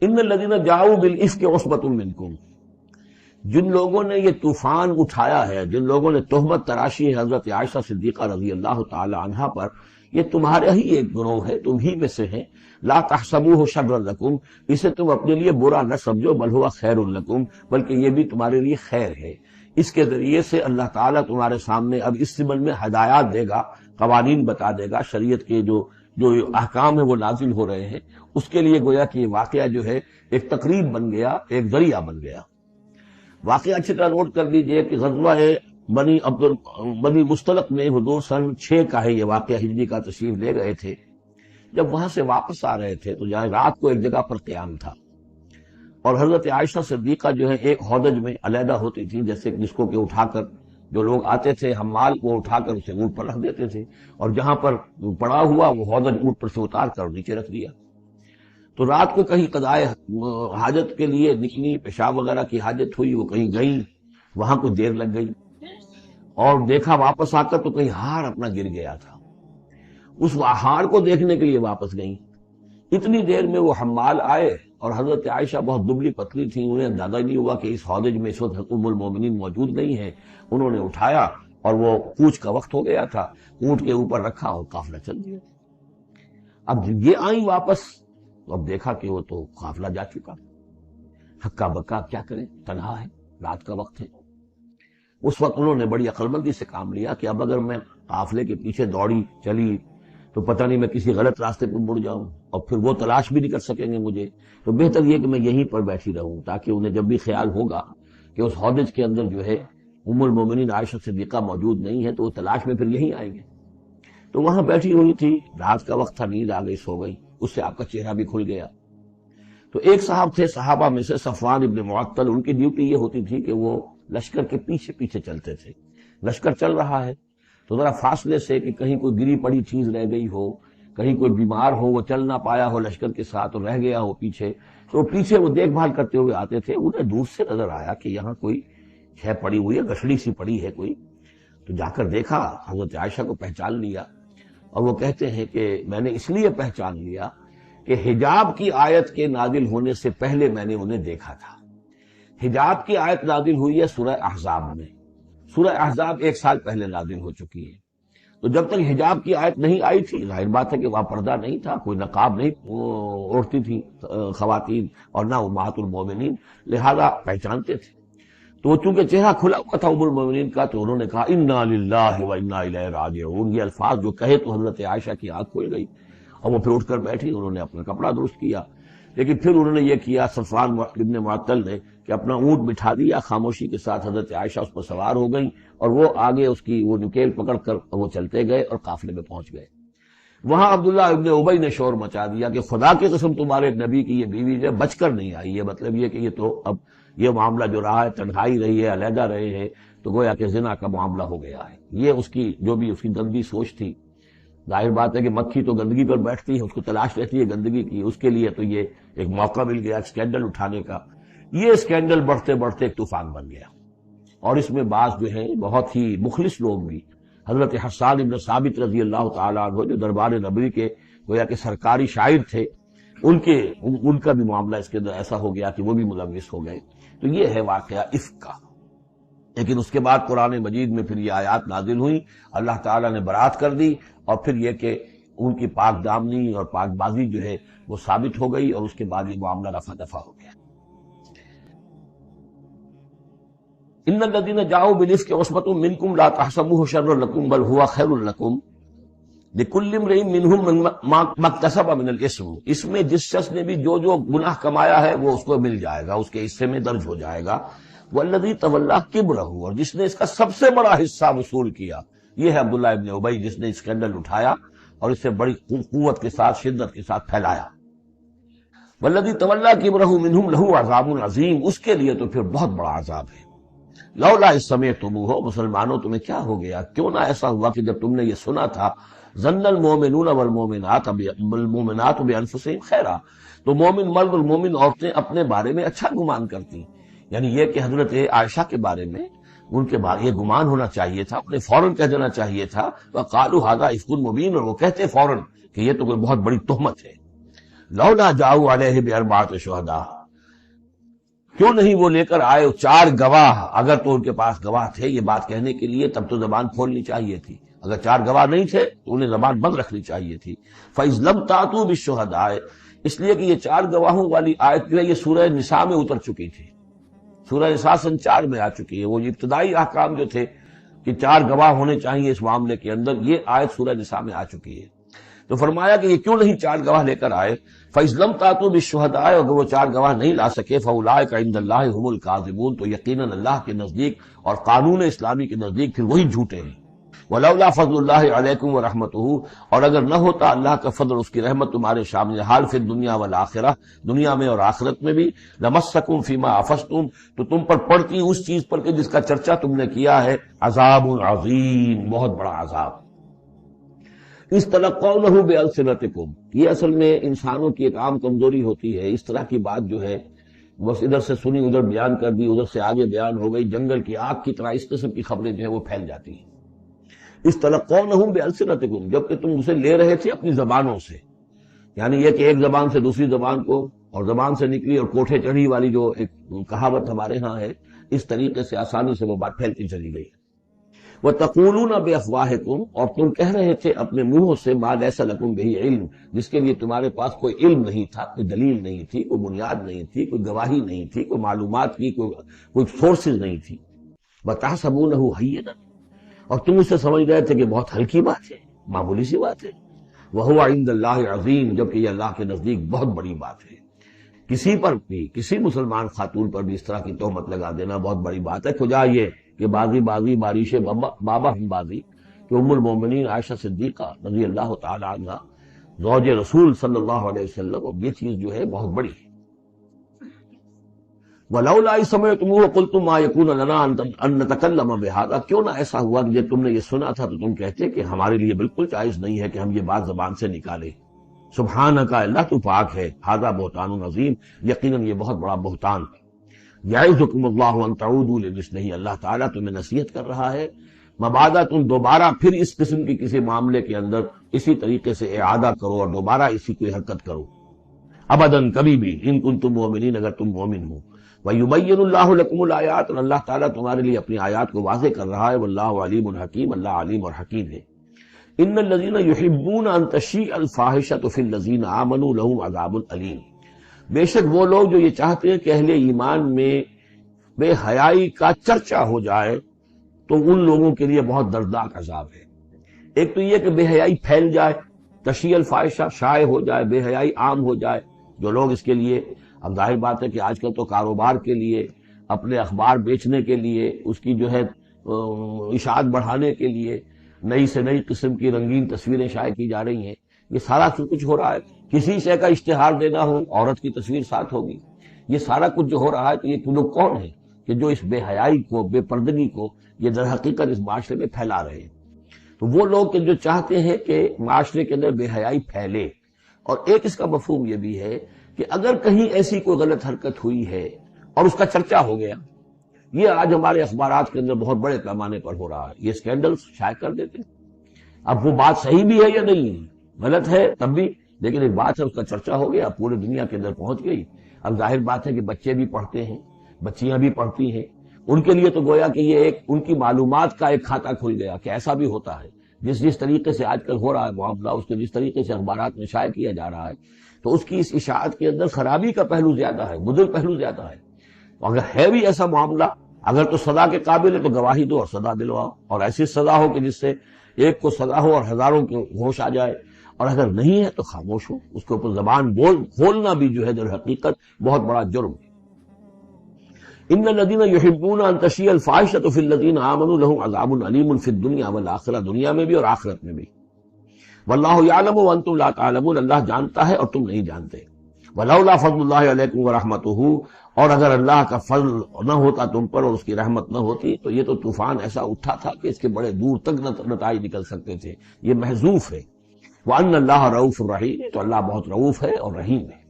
ان الذین جاؤوا بالافک عصبۃ منکم، جن لوگوں نے یہ طوفان اٹھایا ہے، جن لوگوں نے تہمت تراشی ہے حضرت عائشہ صدیقہ رضی اللہ تعالی عنہا پر، یہ تمہارے ہی ایک گروہ ہے، تم ہی میں سے ہیں۔ لا تحسبوہ شرا لکم، اسے تم اپنے لیے برا نہ سمجھو، بل ہوا خیر لکم، بلکہ یہ بھی تمہارے لیے خیر ہے۔ اس کے ذریعے سے اللہ تعالیٰ تمہارے سامنے اب اس سمن میں ہدایات دے گا، قوانین بتا دے گا، شریعت کے جو احکام ہیں وہ نازل ہو رہے ہیں، اس کے لیے گویا کہ یہ واقعہ جو ہے ایک تقریب بن گیا، ایک ذریعہ بن گیا۔ واقعہ اچھی طرح نوٹ کر لیجئے کہ غزوہ بنی مستلق میں حضور سن 6 کا ہے یہ واقعہ، ہجری کا، تشریف لے گئے تھے۔ جب وہاں سے واپس آ رہے تھے تو جہاں رات کو ایک جگہ پر قیام تھا، اور حضرت عائشہ صدیقہ جو ہے ایک ہودج میں علیحدہ ہوتی تھی، جیسے جس کو کہ اٹھا کر جو لوگ آتے تھے حمال کو اٹھا کر اسے اونٹ پر رکھ دیتے تھے، اور جہاں پر پڑا ہوا وہ ہودج اونٹ پر سے اتار کر نیچے رکھ دیا۔ تو رات کو کہیں قضائے حاجت کے لیے نکلی، پیشاب وغیرہ کی حاجت ہوئی، وہ کہیں گئیں، وہاں کچھ دیر لگ گئی، اور دیکھا واپس آ کر تو کہیں ہار اپنا گر گیا تھا، اس ہار کو دیکھنے کے لیے واپس گئیں۔ اتنی دیر میں وہ حمال آئے، اور حضرت عائشہ بہت دبلی پتلی تھی، انہیں اندازہ نہیں ہوا کہ اس ہودج میں اس وقت ام المومنین موجود نہیں ہے۔ انہوں نے اٹھایا اور وہ کوچ کا وقت ہو گیا تھا، اونٹ کے اوپر رکھا اور قافلہ چل دیا۔ اب یہ آئیں واپس تو اب دیکھا کہ وہ تو قافلہ جا چکا، ہکا بکا کیا کریں، تنہا ہے، رات کا وقت ہے۔ اس وقت انہوں نے بڑی عقل مندی سے کام لیا کہ اب اگر میں قافلے کے پیچھے دوڑی چلی تو پتہ نہیں میں کسی غلط راستے پر مڑ جاؤں، اور پھر وہ تلاش بھی نہیں کر سکیں گے مجھے، تو بہتر یہ کہ میں یہیں پر بیٹھی رہوں، تاکہ انہیں جب بھی خیال ہوگا کہ اس ہودج کے اندر جو ہے ام المومنین عائشہ صدیقہ موجود نہیں ہے تو وہ تلاش میں پھر یہیں آئیں گے۔ تو وہاں بیٹھی ہوئی تھی، رات کا وقت تھا، نیند آ گئی، سو گئی، اس سے آپ کا چہرہ بھی کھل گیا۔ تو ایک صاحب تھے صحابہ میں سے صفوان ابن معطل، ان کی ڈیوٹی یہ ہوتی تھی کہ وہ لشکر کے پیچھے پیچھے چلتے تھے۔ لشکر چل رہا ہے تو ذرا فاصلے سے کہ کہیں کوئی گری پڑی چیز رہ گئی ہو، کہیں کوئی بیمار ہو، وہ چل نہ پایا ہو لشکر کے ساتھ اور رہ گیا ہو پیچھے، تو پیچھے وہ دیکھ بھال کرتے ہوئے آتے تھے۔ انہیں دور سے نظر آیا کہ یہاں کوئی شے پڑی ہوئی ہے، گٹھڑی سی پڑی ہے کوئی، تو جا کر دیکھا، حضرت عائشہ کو پہچان لیا، اور وہ کہتے ہیں کہ میں نے اس لیے پہچان لیا کہ حجاب کی آیت کے نازل ہونے سے پہلے میں نے انہیں دیکھا تھا۔ حجاب کی آیت نازل ہوئی ہے سورہ احزاب میں، سورہ احزاب 1 سال پہلے نازل ہو چکی ہے، تو جب تک حجاب کی آیت نہیں آئی تھی، ظاہر بات ہے کہ وہاں پردہ نہیں تھا، کوئی نقاب نہیں اوڑھتی تھی خواتین، اور نہ امہات المومنین، لہذا پہچانتے تھے۔ تو وہ چونکہ چہرہ کھلا ہوا تھا ام المومنین کا، تو انہوں نے کہا انا للہ و انا الیہ راجعون، یہ الفاظ جو کہے تو حضرت عائشہ کی آنکھ کھل گئی، اور وہ پھر اٹھ کر بیٹھی، انہوں نے اپنا کپڑا درست کیا، لیکن پھر انہوں نے یہ کیا صفوان ابن معطل نے کہ اپنا اونٹ بٹھا دیا خاموشی کے ساتھ، حضرت عائشہ اس پر سوار ہو گئیں، اور وہ آگے اس کی وہ نکیل پکڑ کر وہ چلتے گئے اور قافلے میں پہنچ گئے۔ وہاں عبداللہ ابن ابی نے شور مچا دیا کہ خدا کی قسم تمہارے نبی کی یہ بیوی جو بچ کر نہیں آئی ہے، مطلب یہ کہ یہ تو اب یہ معاملہ جو رہا ہے، تنہائی رہی ہے، علیحدہ رہے ہیں، تو گویا کہ زنا کا معاملہ ہو گیا ہے۔ یہ اس کی جو بھی اس کی گندی سوچ تھی، ظاہر بات ہے کہ مکھی تو گندگی پر بیٹھتی ہے، اس کو تلاش رہتی ہے گندگی کی، اس کے لیے تو یہ ایک موقع مل گیا اسکینڈل اٹھانے کا۔ یہ اسکینڈل بڑھتے بڑھتے ایک طوفان بن گیا، اور اس میں بعض جو ہیں بہت ہی مخلص لوگ بھی، حضرت حسان ابن ثابت رضی اللہ تعالیٰ عنہ جو دربار نبوی کے گویا کہ سرکاری شاعر تھے، ان کا بھی معاملہ اس کے اندر ایسا ہو گیا کہ وہ بھی ملوث ہو گئے۔ تو یہ ہے واقعہ افک کا۔ لیکن اس کے بعد قرآن مجید میں پھر یہ آیات نازل ہوئی، اللہ تعالیٰ نے برات کر دی، اور پھر یہ کہ ان کی پاک دامنی اور پاک بازی جو ہے وہ ثابت ہو گئی، اور اس کے بعد یہ معاملہ رفع دفع ہو گیا۔ ان الذين جاءوا بالافك عصبة منكم لا تحسبوه شرا لكم بل هو خير لكم لكل امرئ منهم ما اكتسب من الاثم، اس میں جس شخص نے بھی جو گناہ کمایا ہے وہ اس کو مل جائے گا، اس کے حصے میں درج ہو جائے گا۔ والذی تولى كبره، اور جس نے اس کا سب سے بڑا حصہ وصول کیا، یہ ہے عبداللہ ابن ابی، جس نے اسکینڈل اٹھایا اور اسے بڑی قوت کے ساتھ، شدت کے ساتھ پھیلایا۔ والذی تولى كبره منهم له عذاب عظیم، اس کے لیے تو پھر بہت بڑا عذاب ہے۔ لولا اس سمعتموہ، مسلمانوں تمہیں کیا ہو گیا، کیوں نہ ایسا ہوا کہ جب تم نے یہ سنا تھا، ظن المؤمنون والمؤمنات بانفسہم خیرا، تو مومن مرد اور مومن عورتیں اپنے بارے میں اچھا گمان کرتی، یعنی یہ کہ حضرت عائشہ کے بارے میں ان کے بارے یہ گمان ہونا چاہیے تھا، انہیں فوراً کہہ دینا چاہیے تھا، وقالوا ھذا افک مبین، اور وہ کہتے فوراً کہ یہ تو کوئی بہت بڑی تہمت ہے۔ لولا جاؤ علیہ باربعۃ شہداء، کیوں نہیں وہ لے کر آئے 4 گواہ، اگر تو ان کے پاس گواہ تھے یہ بات کہنے کے لیے تب تو زبان کھولنی چاہیے تھی، اگر 4 گواہ نہیں تھے تو انہیں زبان بند رکھنی چاہیے تھی۔ فَإِذْ لَمْ تَأْتُوا بِالشُّهَدَاءِ، اس لیے کہ یہ 4 گواہوں والی آیت جو ہے یہ سورہ نساء میں اتر چکی تھی، سورہ نساء سن 4 میں آ چکی ہے۔ وہ ابتدائی احکام جو تھے کہ 4 گواہ ہونے چاہیے اس معاملے کے اندر، یہ آیت سورہ نساء میں آ چکی ہے۔ تو فرمایا کہ یہ کیوں نہیں 4 گواہ لے کر آئے، فَإِذْ لَمْ تَأْتُوا بِالشُّهَدَاءِ، اگر وہ 4 گواہ نہیں لا سکے فَأُولَٰئِکَ عِندَ اللَّهِ هُمُ الْكَاذِبُونَ، تو یقیناً اللہ کے نزدیک اور قانون اسلامی کے نزدیک پھر وہی جھوٹے ہیں۔ وَلَوْلَا فَضْلُ اللَّهِ عَلَيْكُمْ وَرَحْمَتُهُ، اور اگر نہ ہوتا اللہ کا فضل اس کی رحمت تمہارے شامل حال فی الدنیا والآخرہ، دنیا میں اور آخرت میں بھی، لَمَسَّكُمْ فِيمَا أَفَضْتُمْ، تو تم پر پڑتی اس چیز پر کہ جس کا چرچا تم نے کیا ہے، عذاب عظیم، بہت بڑا عذاب۔ اس تلقونہ بألسنتکم، یہ اصل میں انسانوں کی ایک عام کمزوری ہوتی ہے، اس طرح کی بات جو ہے بس ادھر سے سنی ادھر بیان کر دی، ادھر سے آگے بیان ہو گئی، جنگل کی آگ کی طرح اس قسم کی خبریں جو ہے وہ پھیل جاتی ہیں۔ اس تلقونہ بألسنتکم، جبکہ تم اسے لے رہے تھے اپنی زبانوں سے، یعنی یہ کہ ایک زبان سے دوسری زبان کو، اور زبان سے نکلی اور کوٹھے چڑھی والی جو ایک کہاوت ہمارے ہاں ہے، اس طریقے سے آسانی سے وہ بات پھیلتی چلی گئی۔ وَتَقُولُونَ بِأَفْوَاهِكُمْ، اور تم کہہ رہے تھے اپنے منہوں سے ما لَيْسَ لَكُمْ بِهِ علم، جس کے لیے تمہارے پاس کوئی علم نہیں تھا، کوئی دلیل نہیں تھی، کوئی بنیاد نہیں تھی، کوئی گواہی نہیں تھی، کوئی معلومات کی کوئی سورسز نہیں تھی۔ وَتَحْسَبُونَهُ هَيِّنًا، اور تم اسے سمجھ رہے تھے کہ بہت ہلکی بات ہے، معمولی سی بات ہے۔ وَهُوَ عِندَ اللَّهِ عَظِيمٌ، جبکہ یہ اللہ کے نزدیک بہت بڑی بات ہے۔ کسی پر بھی، کسی مسلمان خاتون پر بھی اس طرح کی تہمت لگا دینا بہت بڑی بات ہے، کجا یہ کہ بازی بارش بابا ہم بازی، کہ ام المومنین عائشہ صدیقہ رضی اللہ تعالی عنہ زوج رسول صلی اللہ علیہ وسلم، اور یہ چیز جو ہے بہت بڑی ہے۔ وَلَوْلَا إِذْ سَمِعْتُمُوهُ قُلْتُم مَّا يَكُونُ لَنَا أَن نَّتَكَلَّمَ بِهَٰذَا، کیوں نہ ایسا ہوا کہ جب تم نے یہ سنا تھا تو تم کہتے کہ ہمارے لیے بالکل جائز نہیں ہے کہ ہم یہ بات زبان سے نکالیں۔ سبحانک، اللہ تو پاک ہے، ھذا بہتان عظیم، یقیناً یہ بہت بڑا بہتان ہے۔ یعظکم اللہ ان تعودوا لمثلہ، اللہ تعالیٰ تمہیں نصیحت کر رہا ہے مبادا تم دوبارہ پھر اس قسم کی کسی معاملے کے اندر اسی طریقے سے اعادہ کرو اور دوبارہ اسی کوئی حرکت کرو، ابداً کبھی بھی، ان کنتم مؤمنین، اگر تم مومن ہو۔ ویبین اللہ لکم الآیات، اور اللہ تعالیٰ تمہارے لیے اپنی آیات کو واضح کر رہا ہے، واللہ علیم حکیم، اللہ علیم اور حکیم ہے۔ ان الذین یحبون ان تشیع الفاحشۃ فی الذین آمنوا لہم عذاب علیم، بے شک وہ لوگ جو یہ چاہتے ہیں کہ اہل ایمان میں بے حیائی کا چرچا ہو جائے تو ان لوگوں کے لیے بہت دردناک عذاب ہے۔ ایک تو یہ کہ بے حیائی پھیل جائے، تشیع الفاحشہ شائع ہو جائے، بے حیائی عام ہو جائے، جو لوگ اس کے لیے، اب ظاہر بات ہے کہ آج کل تو کاروبار کے لیے، اپنے اخبار بیچنے کے لیے، اس کی جو ہے اشاعت بڑھانے کے لیے نئی سے نئی قسم کی رنگین تصویریں شائع کی جا رہی ہیں، یہ سارا کچھ ہو رہا ہے۔ کسی شے کا اشتہار دینا ہو، عورت کی تصویر ساتھ ہوگی، یہ سارا کچھ جو ہو رہا ہے، تو یہ لوگ کون ہیں کہ جو اس بے حیائی کو، بے پردگی کو یہ در حقیقت اس معاشرے میں پھیلا رہے ہیں؟ تو وہ لوگ کہ جو چاہتے ہیں کہ معاشرے کے اندر بے حیائی پھیلے، اور ایک اس کا مفہوم یہ بھی ہے کہ اگر کہیں ایسی کوئی غلط حرکت ہوئی ہے اور اس کا چرچا ہو گیا، یہ آج ہمارے اخبارات کے اندر بہت بڑے پیمانے پر ہو رہا ہے، یہ اسکینڈل شائع کر دیتے ہیں۔ اب وہ بات صحیح بھی ہے یا نہیں، غلط ہے تب بھی، لیکن ایک بات ہے، اس کا چرچا ہو گیا، پورے دنیا کے اندر پہنچ گئی۔ اب ظاہر بات ہے کہ بچے بھی پڑھتے ہیں، بچیاں بھی پڑھتی ہیں، ان کے لیے تو گویا کہ یہ ایک ان کی معلومات کا ایک کھاتہ کھل گیا کہ ایسا بھی ہوتا ہے۔ جس طریقے سے آج کل ہو رہا ہے معاملہ، اس کے جس طریقے سے اخبارات میں شائع کیا جا رہا ہے، تو اس کی اس اشاعت کے اندر خرابی کا پہلو زیادہ ہے، مضر پہلو زیادہ ہے۔ اگر ہے بھی ایسا معاملہ، اگر تو سزا کے قابل ہے تو گواہی دو اور سزا دلواؤ، اور ایسی سزا ہو کہ جس سے ایک کو سزا ہو اور ہزاروں کو ہوش آ جائے، اور اگر نہیں ہے تو خاموش ہو، اس کے اوپر زبان کھولنا بھی جو ہے در حقیقت بہت بڑا جرم ہے۔ ان الذین یحبون ان تشیع الفاحشۃ فی الذین آمنوا لہم عذاب علیم فی الدنیا والآخرہ، دنیا میں بھی اور آخرت میں بھی۔ واللہ یعلم وانتم لا تعلمون، اللہ جانتا ہے اور تم نہیں جانتے۔ ولولا فضل اللہ علیکم ورحمتہ، اور اگر اللہ کا فضل نہ ہوتا تم پر اور اس کی رحمت نہ ہوتی تو یہ تو طوفان ایسا اٹھا تھا کہ اس کے بڑے دور تک نتائج نکل سکتے تھے، یہ محذوف ہے۔ وَأَنَّ اللَّهَ رَءُوفٌ رَحِيمٌ، تو اللہ بہت رؤوف ہے اور رحیم ہے۔